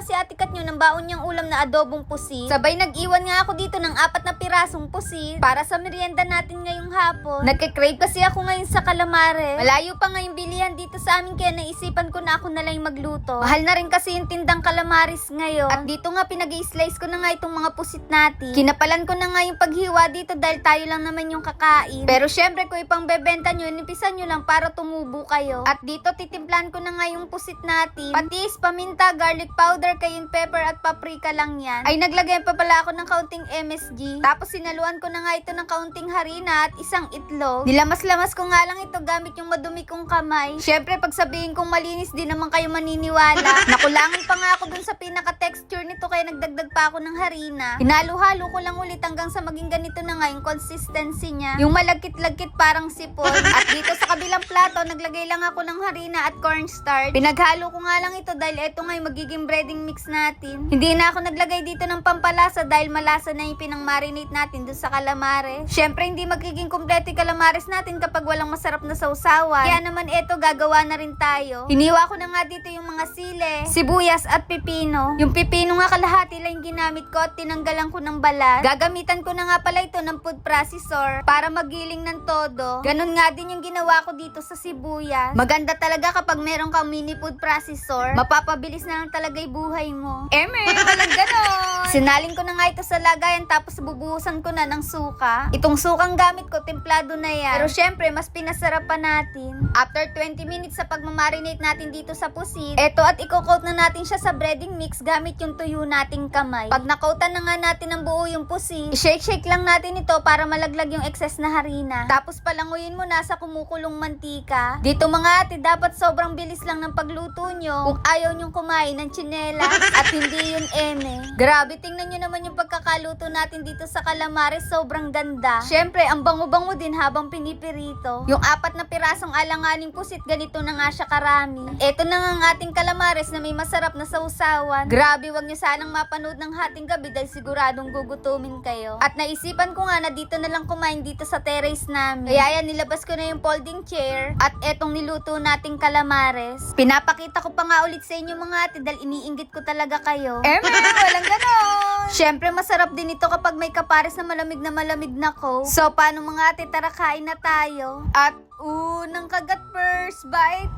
si Ate Kat nyo ng baon niyang ulam na adobong pusit. Sabay nag-iwan nga ako dito ng 4 na pirasong pusit para sa merienda natin ngayong hapon. Nagke-crave kasi ako ngayon sa calamares. Malayo pa ngayong bilihan dito sa amin kaya naisipan ko na ako na lang magluto. Mahal na rin kasi yung tindang calamares ngayon. At dito nga pinag-i-slice ko na nga itong mga pusit natin. Kinapalan ko na nga yung paghiwa dito dahil tayo lang naman yung kakain. Pero syempre kung ipang bebenta nyo, nipisan nyo lang para tumubo kayo. At dito titimplan ko na nga yung pusit natin. Patis, paminta, garlic powder, cayenne pepper at paprika lang yan. Ay naglagay pa pala ako ng kaunting MSG. Tapos sinaluan ko na nga ito ng kaunting harina at isang itlog. Nilamas-lamas ko nga lang ito gamit yung madumi kong kamay. Syempre pag sabihin kong malinis din naman kayo maniniwala. Nakulangan pa nga ako dun sa pinaka-texture nito kaya nagdagdag pa ako ng harina. Hinalo-halo ko lang ulit hanggang sa maging ganito na nga yung consistency niya. Yung malagkit-lagkit parang sipon. At dito sa kabilang plato, naglagay lang ako ng harina at cornstarch. Pinaghalo ko nga lang ito dahil ito nga yung magiging breading mix natin. Hindi na ako naglagay dito ng pampalasa dahil malasa na yung pinang-marinate natin doon sa calamares. Syempre hindi magiging kompleto yung calamares natin kapag walang masarap na sausawan. Kaya naman ito gagawa na rin tayo. Hiniwa ko na nga dito yung mga sile, sibuyas at pipino. Yung pipino nga kalahati lang yung ginamit ko at tinanggalan ko ng balat. Gagamitan ko na nga pala ito ng food processor para magiling ng todo. Ganun nga din yung ginawa ko dito sa sibuyas. Maganda talaga kapag meron kang mini food processor. Mapapabilis na lang talaga yung buhay mo. Walang ganon. Sinaling ko na nga ito sa lagayan tapos bubuhusan ko na ng suka. Itong sukang gamit ko, templado na yan. Pero syempre, mas pinasarap pa natin. After 20 minutes sa pagmamarinate natin dito sa pusit, eto at i-coat na natin siya sa breading mix gamit yung tuyo nating kamay. Pag nakautan na nga natin ng buo yung pusit, i-shake-shake lang natin ito para malaglag yung excess na harina. Tapos palanguyin mo na sa kumukulong mantika. Dito mga ate, dapat sobrang bilis lang ng pagluto nyo kung ayaw nyong kumain ng tsinelas at hindi yun eme. Grabe, tingnan nyo naman yung pagkakaluto natin dito sa calamares, sobrang ganda. Syempre, ang bango-bango din habang pinipirito. Yung 4 na pirasong alanganing pusit, ganito na nga siya karami. Eto na nga ang ating calamares na may masarap na sausawan. Grabe, wag nyo sanang mapanood ng hating gabi dahil siguradong gugutumin kayo. At naisipan ko nga na dito na lang kumain dito sa terrace namin. Kaya yan, nilabas ko na yung folding chair at etong niluto nating calamares. Pinapakita ko pa nga ulit sa inyo mga ate dahil iniinggit ko talaga kayo. Walang ganon! Syempre, masarap din ito kapag may kapares na malamig na coke. So, paano mga ate, tara kain na tayo. At unang kagat first bite.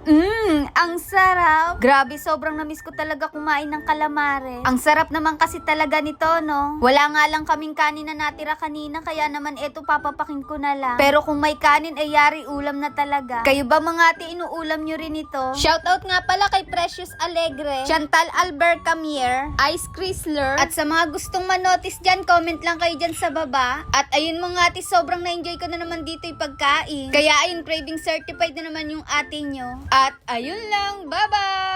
Ang sarap. Grabe, sobrang namiss ko talaga kumain ng calamares. Ang sarap naman kasi talaga nito, no? Wala nga lang kaming kanin na natira kanina, kaya naman eto papapakin ko na lang. Pero kung may kanin ay yari ulam na talaga. Kayo ba mga ate, inuulam nyo rin ito? Shoutout nga pala kay Precious Alegre, Chantal Albert Camier, Ice Chrysler, at sa mga gustong manotice dyan, comment lang kayo dyan sa baba. At ayun mga ate, sobrang na-enjoy ko na naman dito yung pagkain. Kaya ayun, craving certified na naman yung ate nyo. At ayun lang, bye-bye!